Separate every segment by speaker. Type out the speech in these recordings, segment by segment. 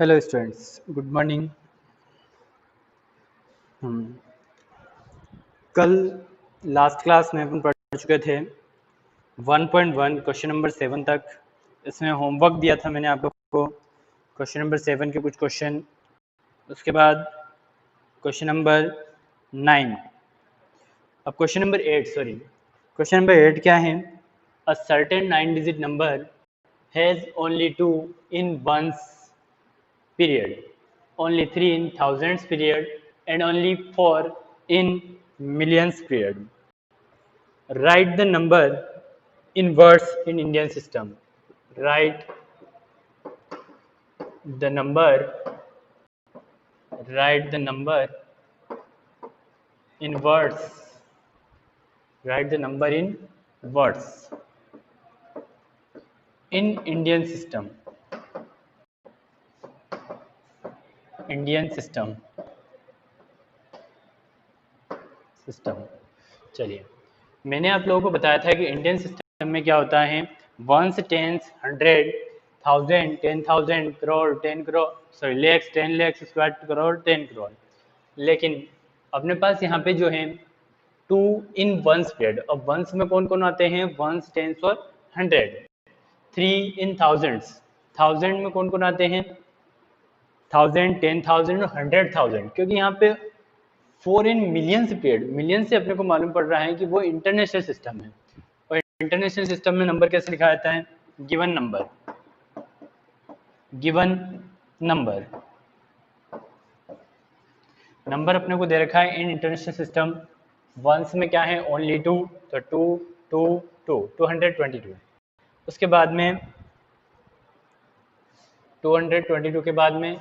Speaker 1: Hello students, good morning. कल last class में अपन पढ़ चुके थे 1.1 क्वेश्चन नंबर 7 तक। इसमें होमवर्क दिया था मैंने आप लोग को क्वेश्चन नंबर 7 के कुछ क्वेश्चन, उसके बाद क्वेश्चन नंबर 9। अब क्वेश्चन नंबर 8 क्या है? A certain 9 digit number has only 2 in ones period, only 3 in thousands period, and only 4 in millions period. Write the number in words in Indian system. Write the number. Write the number in words. Write the number in words in Indian system. Indian system. चलिए, मैंने आप लोगों को बताया था कि Indian system में क्या होता है। Ones, tens, 100, 1000, 10,000, crore, 10 crore, sorry lakhs, 10 lakhs, square crore, 10 crore. लेकिन अपने पास यहाँ पे जो है 2 इन वंस पीरियड। अब वंस में कौन कौन आते हैं? वंस, टेंस और 100। 3 इन थाउजेंड्स, थाउजेंड में कौन कौन आते हैं? 1000, 10,000 और 100,000। क्योंकि यहाँ पे 4 इन मिलियंस पीरियड, मिलियन से अपने को मालूम पड़ रहा है कि वो इंटरनेशनल सिस्टम है। और इंटरनेशनल सिस्टम में नंबर कैसे लिखा जाता है? Given number. Given number number अपने को दे रखा है इन इंटरनेशनल सिस्टम। वंस में क्या है? ओनली 2, तो 2 2 2 222। उसके बाद में 222 के बाद में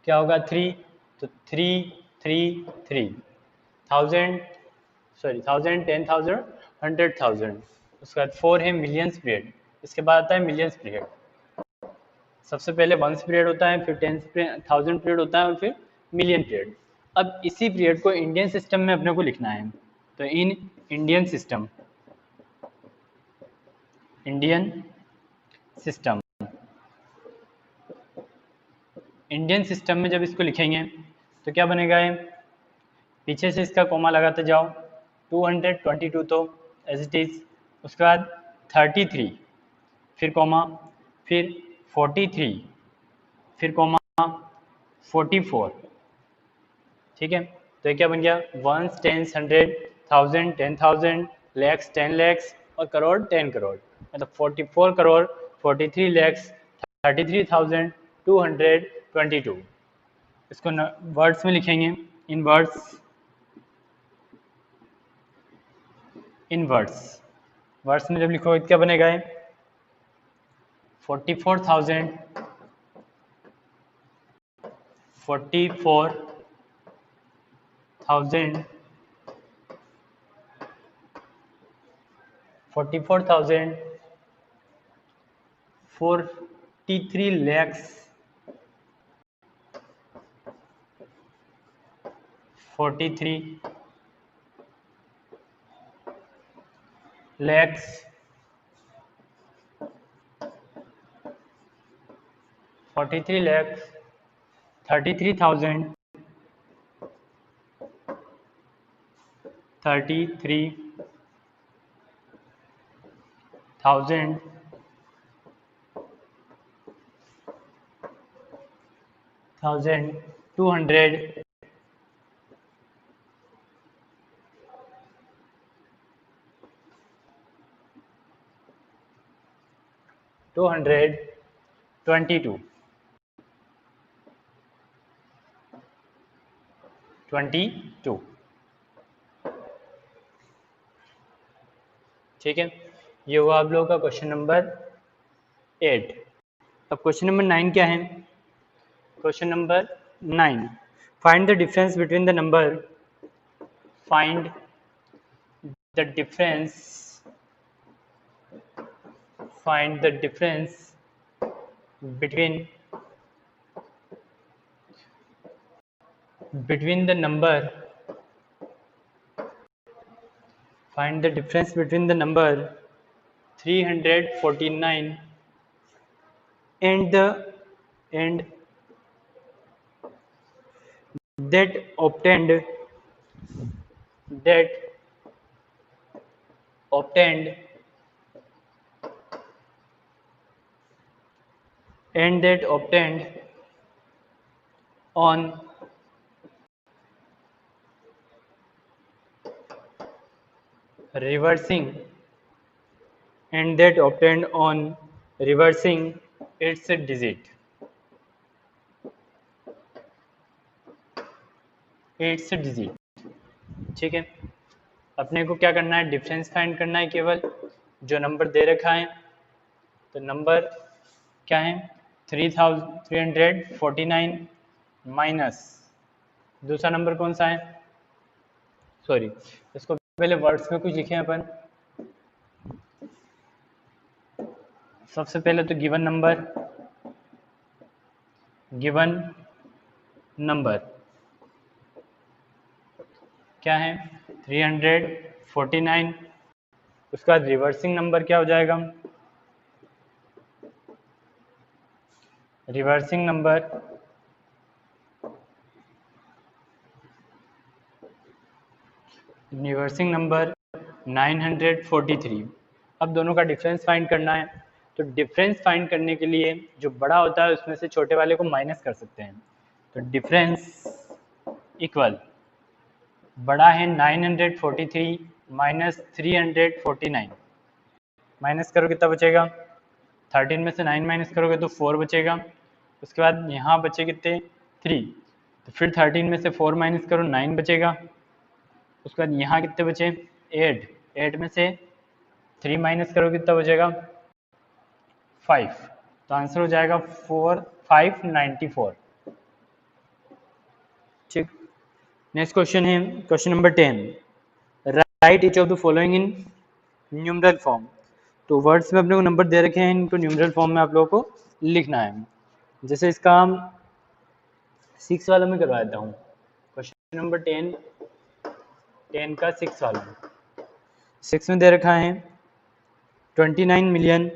Speaker 1: क्या होगा? 3, तो 3 3 3 1000, सॉरी 1000, 10,000, 100,000। उसके बाद 4 है मिलियंस पीरियड। इसके बाद आता है मिलियंस पीरियड। सबसे पहले वंस पीरियड होता है, फिर 10,000 पीरियड होता है और फिर मिलियन पीरियड। अब इसी पीरियड को इंडियन सिस्टम में अपने को लिखना है। तो in Indian system, Indian system, Indian system में जब इसको लिखेंगे तो क्या बनेगा? ये पीछे से इसका कोमा लगाते जाओ। 222 तो एज इट इज। उसके बाद 33, फिर कोमा, फिर 43, फिर कोमा 44। ठीक है, तो ये क्या बन गया? वंस, टेंस, 100, 1000, 10,000, लैक्स, 10 लैक्स और करोड़, 10 करोड़। मतलब 44 करोड़, 43 लैक्स, 33,222। इसको वर्ड्स में लिखेंगे, इन वर्ड्स। इन वर्ड्स, वर्ड्स में जब लिखो क्या बनेगा? 44,000, 44,000, 44,000, 43 lakhs, 43 lakhs, 43 lakhs, 33,000, 33,000, 200, 222, 22। ठीक है, ये हुआ आप लोगों का क्वेश्चन नंबर 8। अब क्वेश्चन नंबर 9 क्या है? Question number 9, find the difference between the number, find the difference, find the difference between the number, find the difference between the number 349 and the and that obtained that obtained and that obtained on reversing and that obtained on reversing its digit. its digit ठीक है। अपने को क्या करना है, difference find करना है केवल। जो नंबर दे रखा है तो नंबर क्या है 3349 माइनस दूसरा नंबर कौन सा है, सॉरी इसको पहले वर्ड्स में कुछ लिखे हैं अपन। सबसे पहले तो गिवन नंबर क्या है 349, उसके बाद रिवर्सिंग नंबर क्या हो जाएगा, रिवर्सिंग नंबर 943। अब दोनों का डिफरेंस फाइंड करना है, तो डिफरेंस फाइंड करने के लिए जो बड़ा होता है उसमें से छोटे वाले को माइनस कर सकते हैं। तो डिफरेंस इक्वल बड़ा है 943 माइनस 349, माइनस करो कितना बचेगा 13 में से 9 माइनस करोगे तो 4 बचेगा। उसके बाद यहाँ बचे कितने 3, तो फिर 13 में से 4 माइनस करो 9 बचेगा। उसके बाद यहाँ कितने बचे 8 में से 3 माइनस करो कितना बचेगा 5, तो आंसर हो जाएगा 4594। ठीक। नेक्स्ट क्वेश्चन है question number 10, right each of the following in numeral form. तो वर्ड्स में अपने को नंबर दे रखे हैं, इनको न्यूमरल फॉर्म में आप लोगों को लिखना है। जैसे इसका हम 6 वाला में करवा देता हूँ, क्वेश्चन नंबर 10 का 6 वाला। 6 में दे रखा है 29 मिलियन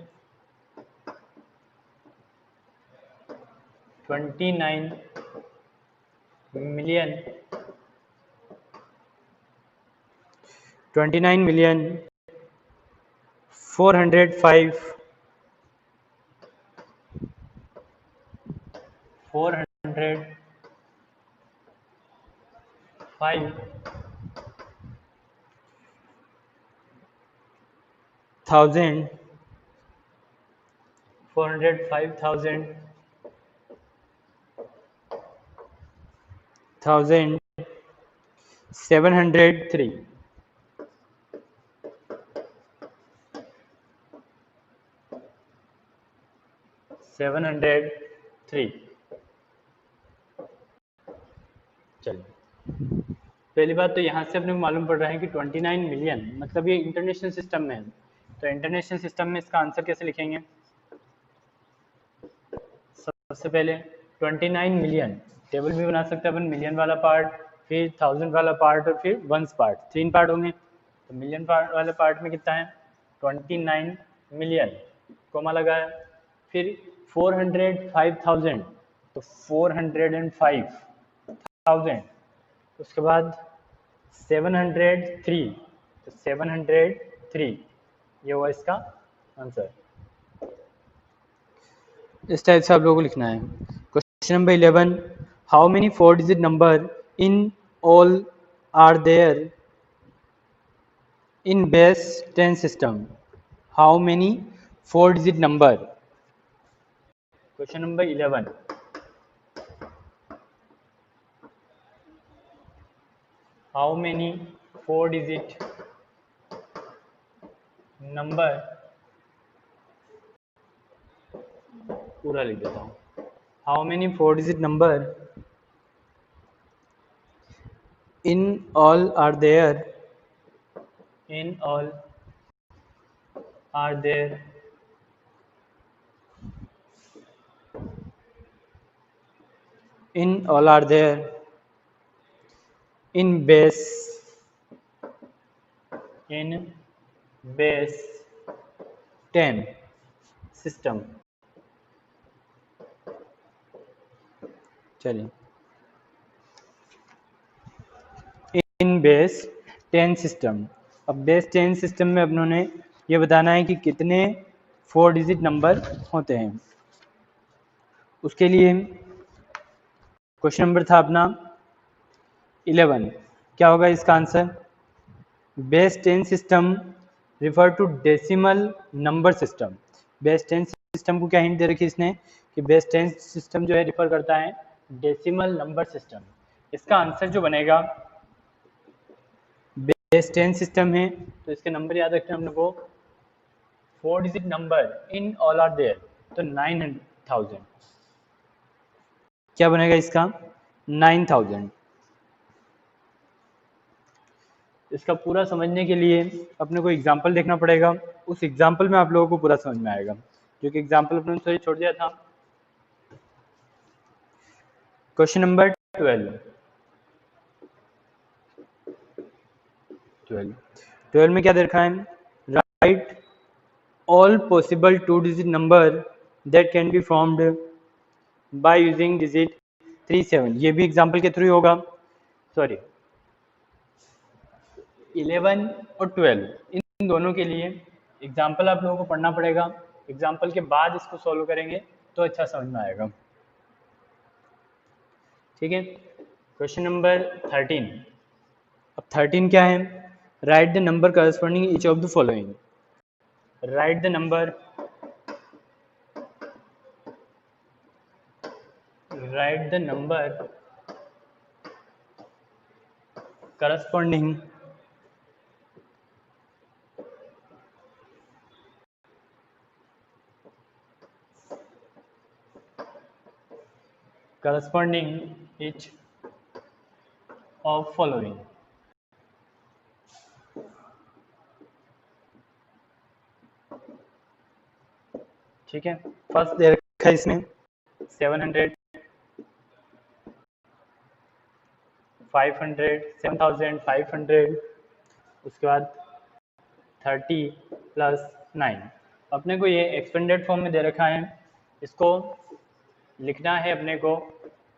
Speaker 1: 405,703। चलिए, पहली बात तो यहाँ से अपने को मालूम पड़ रहा है कि 29 मिलियन मतलब ये इंटरनेशनल सिस्टम में है। तो इंटरनेशनल सिस्टम में इसका आंसर कैसे लिखेंगे, सबसे पहले 29 मिलियन टेबल भी बना सकते हैं अपन, मिलियन वाला पार्ट, फिर 1000 वाला पार्ट और फिर वंस पार्ट, 3 पार्ट होंगे। तो मिलियन पार्ट वाले पार्ट में कितना है 29 मिलियन, कोमा लगाया, फिर 405,000 तो 405,000, उसके बाद 703 तो 703, ये हुआ इसका आंसर। इस टाइप से आप लोगों को लिखना है। Question number 11, how many 4 digit number in all are there in base 10 system. How many 4 digit number, question number 11, how many 4 digit number, पूरा लिख देता हूँ, how many 4 digit number in all are there in all are there in all are there in base 10 system। चलिए, इन base 10 system, अब base 10 system में अपनों ने ये बताना है कि कितने 4 डिजिट नंबर होते हैं। उसके लिए क्वेश्चन नंबर था अपना 11, क्या होगा इसका answer? Base 10 system refer to decimal number system. Base 10 system को क्या हिंट दे रखी है इसने कि बेस 10 सिस्टम जो है रिफर करता है डेसिमल नंबर सिस्टम। इसका आंसर जो बनेगा, बेस 10 सिस्टम है तो इसके नंबर याद रखते हैं हमने को 4 digit number in all are there, तो 9000। क्या बनेगा इसका? 9000। इसका पूरा समझने के लिए अपने को एग्जाम्पल देखना पड़ेगा, उस एग्जाम्पल में आप लोगों को पूरा समझ में आएगा, जो कि एग्जाम्पल अपने सॉरी छोड़ दिया था। क्वेश्चन नंबर 12 में क्या दे रखा है? Right all possible 2 digit number that can be formed by using digit 3, 7। ये भी एग्जाम्पल के थ्रू होगा। सॉरी, 11 और 12 इन दोनों के लिए एग्जाम्पल आप लोगों को पढ़ना पड़ेगा, एग्जाम्पल के बाद इसको सॉल्व करेंगे तो अच्छा समझ में आएगा। ठीक है, क्वेश्चन नंबर 13। अब 13 क्या है? Right the number corresponding each of the following. Right the number, right the number corresponding each of following। ठीक है, फर्स्ट दे रखा है इसमें 700, 500, 7500, उसके बाद 30 प्लस 9। अपने को ये एक्सपेंडेड फॉर्म में दे रखा है, इसको लिखना है अपने को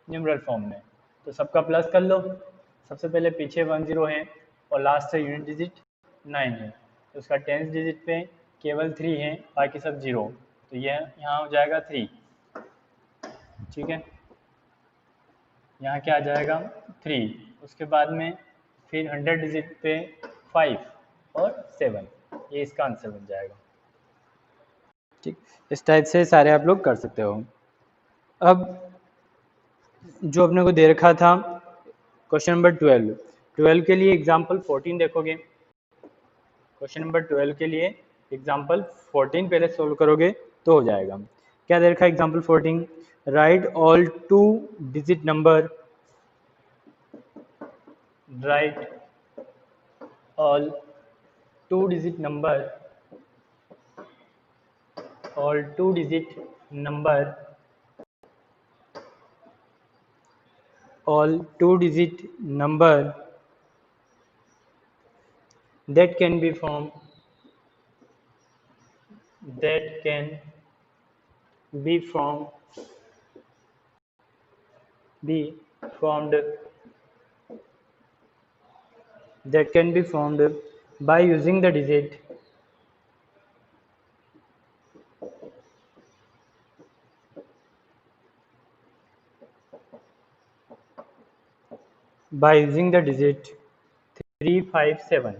Speaker 1: न्यूमरल फॉर्म में, तो सबका प्लस कर लो। सबसे पहले पीछे 10 है और लास्ट से यूनिट डिजिट 9 है, तो उसका 10th डिजिट पे केवल 3 है, बाकी सब 0, तो ये यहाँ हो जाएगा 3। ठीक है, यहाँ क्या आ जाएगा 3। उसके बाद में फिर 100 डिजिट पे 5 और 7, ये इसका आंसर बन जाएगा। ठीक, इस टाइप से सारे आप लोग कर सकते हो। अब जो अपने को दे रखा था क्वेश्चन नंबर 12 के लिए एग्जाम्पल 14 देखोगे। क्वेश्चन नंबर 12 के लिए एग्जाम्पल 14 पहले सोल्व करोगे तो हो जाएगा। क्या दे रखा है example 14? Right all 2 digit number, right all 2 digit number, all 2 digit number, all 2 digit number that can be formed, that can be formed that can be formed by using the digit by using the digit 357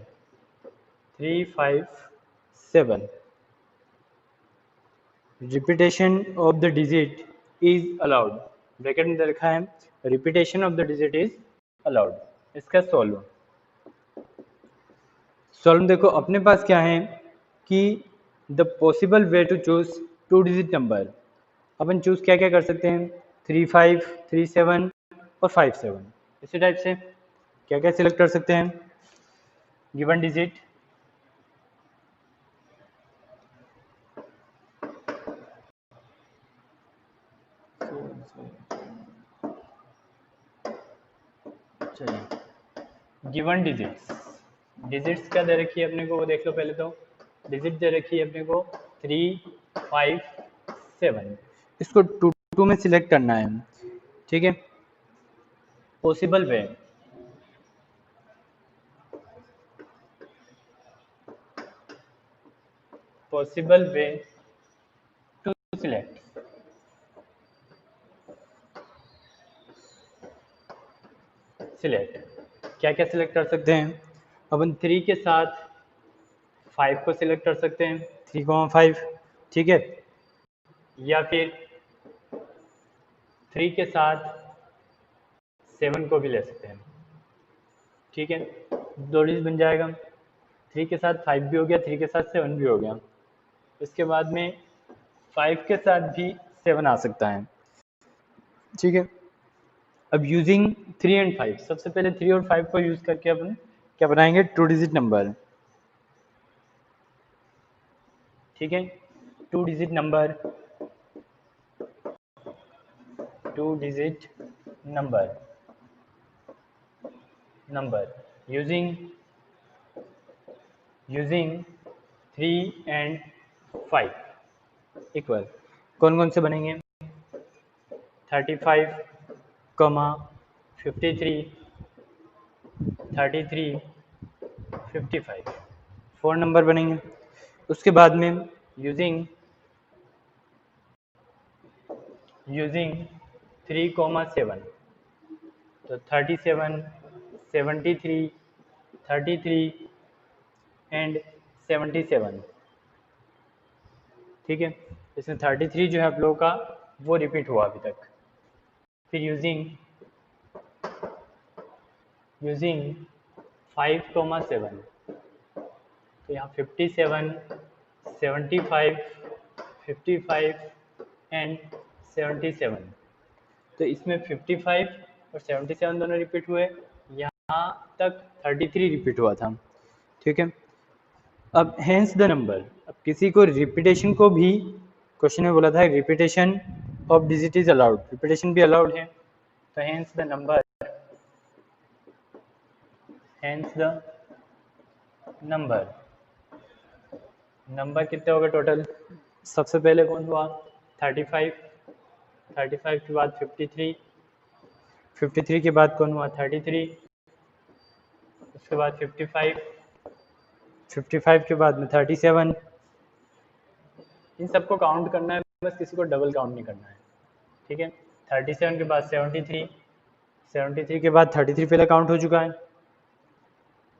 Speaker 1: 357। Repetition of the digit is allowed, bracket में दे रखा है repetition of the digit is allowed. इसका solve देखो अपने पास क्या है कि the possible way to choose 2 digit number, अपन चूज क्या क्या कर सकते हैं 35, 37 और 57। इसी टाइप से क्या क्या सिलेक्ट कर सकते हैं गिवन डिजिट, चलिए गिवन डिजिट्स क्या दे रखी है अपने को वो देख लो पहले। तो डिजिट दे रखी है अपने को 3, 5, 7, इसको 2 में सिलेक्ट करना है। ठीक है, possible way, possible way to select, select क्या क्या सिलेक्ट कर सकते हैं अपन? 3 के साथ 5 को सिलेक्ट कर सकते हैं, 3,5, ठीक है, या फिर 3 के साथ 7 को भी ले सकते हैं, ठीक है, 2 डिजिट बन जाएगा। 3 के साथ 5 भी हो गया, 3 के साथ 7 भी हो गया। इसके बाद में 5 के साथ भी 7 आ सकता है, ठीक है। अब यूजिंग 3 एंड 5, सबसे पहले 3 और 5 को यूज करके अपन क्या बनाएंगे? 2 डिजिट नंबर, ठीक है, 2 digit number, 2 digit number, using 3 and 5 equal कौन कौन से बनेंगे? 35, 53, 33, 55, 4 नंबर बनेंगे। उसके बाद में यूजिंग 3,7, तो 37, 73, 33 एंड 77, ठीक है। इसमें 33 जो है आप लोगों का वो रिपीट हुआ अभी तक। फिर यूजिंग 5,7, तो यहाँ 57, 75, 55 एंड 77, तो इसमें 55 और 77 दोनों रिपीट हुए, यहाँ तक 33 रिपीट हुआ था, ठीक है। अब हेंस द नंबर, अब किसी को रिपीटेशन को भी क्वेश्चन में बोला था repetition of digit is allowed, repetition भी अलाउड है, तो हेंस द नंबर, नंबर कितने हो गए टोटल? सबसे पहले कौन हुआ? 35, 35 के बाद 53, 53 के बाद कौन हुआ? 33, उसके बाद 55, 55 के बाद में 37, इन सबको काउंट करना है, बस किसी को डबल काउंट नहीं करना है, ठीक है। 37 के बाद 73, 73 के बाद 33 पहले काउंट हो चुका है,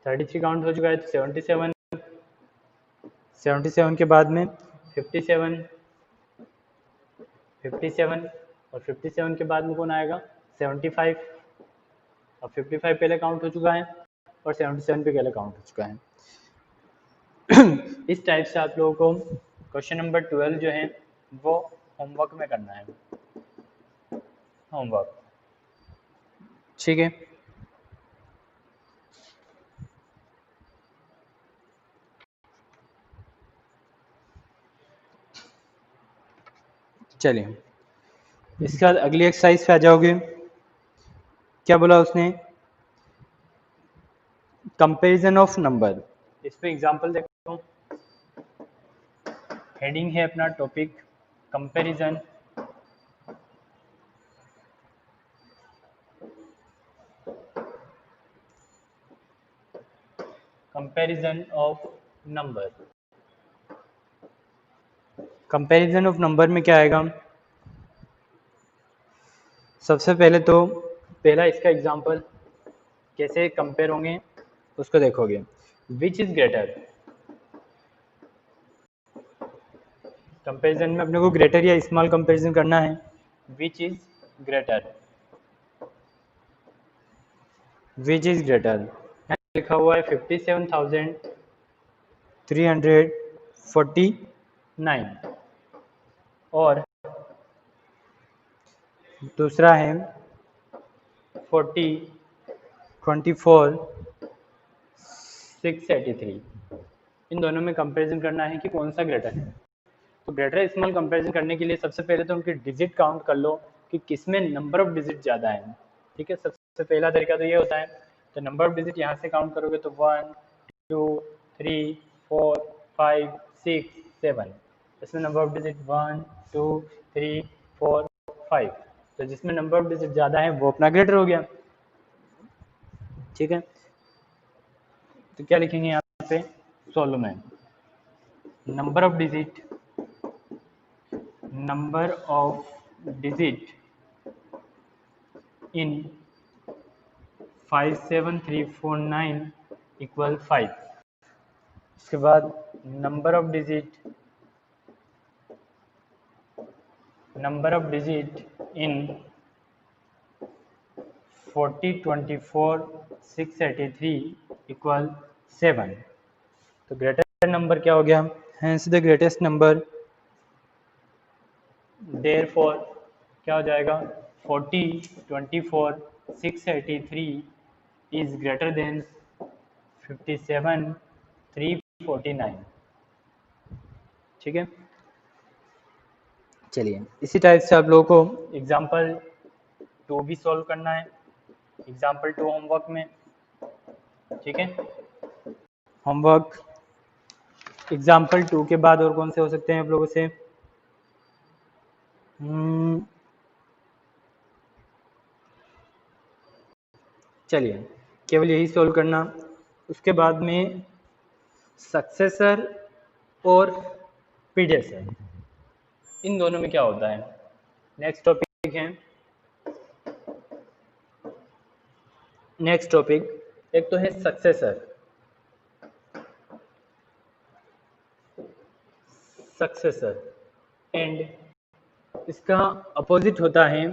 Speaker 1: 33 काउंट हो चुका है, तो 77, 77 के बाद में 57, 57 और 57 के बाद में कौन आएगा? 75, और 55 पहले काउंट हो चुका है और 77 पे पहले काउंट हो चुका है। इस टाइप से आप लोगों को क्वेश्चन नंबर 12 जो है वो होमवर्क में करना है, होमवर्क, ठीक है। चलिए इसके बाद अगली एक्सरसाइज पे आ जाओगे। क्या बोला उसने? Comparison of number. इस पे एग्जांपल देखो, हेडिंग है अपना topic comparison of number. Comparison of number में क्या आएगा? सबसे पहले तो पहला इसका एग्जांपल कैसे कंपेयर होंगे उसको देखोगे। विच इज ग्रेटर, कंपैरिजन में अपने को ग्रेटर या स्मॉल कंपैरिजन करना है। Which is greater, which is greater, लिखा हुआ है 57,349 और दूसरा है 24,683। इन दोनों में कंपैरिजन करना है कि कौन सा ग्रेटर है। तो ग्रेटर स्मॉल कंपैरिजन करने के लिए सबसे पहले तो उनके डिजिट काउंट कर लो कि किसमें नंबर ऑफ डिजिट ज़्यादा है, ठीक है। सबसे पहला तरीका तो ये होता है, तो नंबर ऑफ डिजिट यहाँ से काउंट करोगे तो 1, 2, 3, 4, 5, 6, 7, इसमें नंबर ऑफ डिजिट 1, 2, 3, 4, 5, तो जिसमें नंबर ऑफ डिजिट ज़्यादा है वो अपना ग्रेटर हो गया। ठीक है, तो क्या लिखेंगे यहाँ पे, सोल्व में number of digit in 57349 equal 5। उसके बाद number of digit in 4024 683 equal 7। तो ग्रेटेस्ट नंबर क्या हो गया, hence the greatest number, therefore क्या हो जाएगा, 4024 683 इज ग्रेटर देन 57 349। ठीक है, चलिए इसी टाइप से आप लोगों को एग्जाम्पल 2 भी सॉल्व करना है, एग्जाम्पल 2 होमवर्क में। ठीक है, होमवर्क एग्जाम्पल 2 के बाद और कौन से हो सकते हैं आप लोगों से, चलिए केवल यही सॉल्व करना। उसके बाद में सक्सेसर और प्रीडेसेसर, इन दोनों में क्या होता है, नेक्स्ट टॉपिक है। नेक्स्ट टॉपिक एक तो है सक्सेसर एंड इसका अपोजिट होता है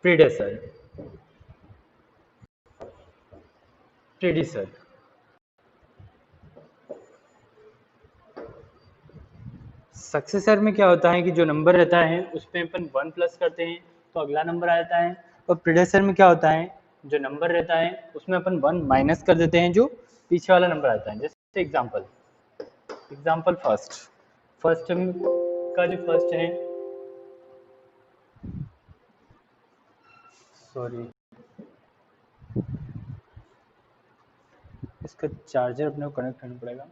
Speaker 1: प्रीडेसेसर। सक्सेसर में क्या होता है कि जो नंबर रहता है उस पर अपन 1 प्लस करते हैं तो अगला नंबर आ जाता है, और प्रीडेसेसर में क्या होता है, जो नंबर रहता है उसमें अपन 1 माइनस कर देते हैं जो पीछे वाला नंबर आता है। जैसे एग्जांपल फर्स्ट का जो फर्स्ट है, सॉरी इसका चार्जर अपने को कनेक्ट करना पड़ेगा।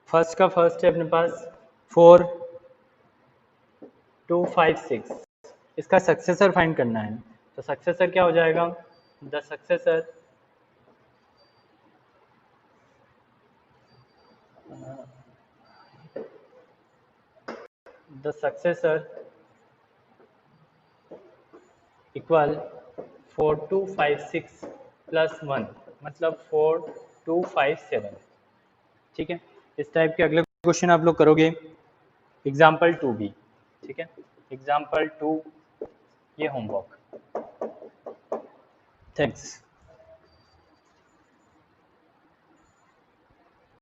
Speaker 1: फर्स्ट का फर्स्ट है अपने पास 4256, इसका सक्सेसर फाइंड करना है। तो सक्सेसर क्या हो जाएगा, द सक्सेसर इक्वल 4256 प्लस 1 मतलब 4257। ठीक है, इस टाइप के अगले क्वेश्चन आप लोग करोगे, एग्जाम्पल 2 भी। ठीक है, एग्जाम्पल 2 ये होमवर्क। थैंक्स।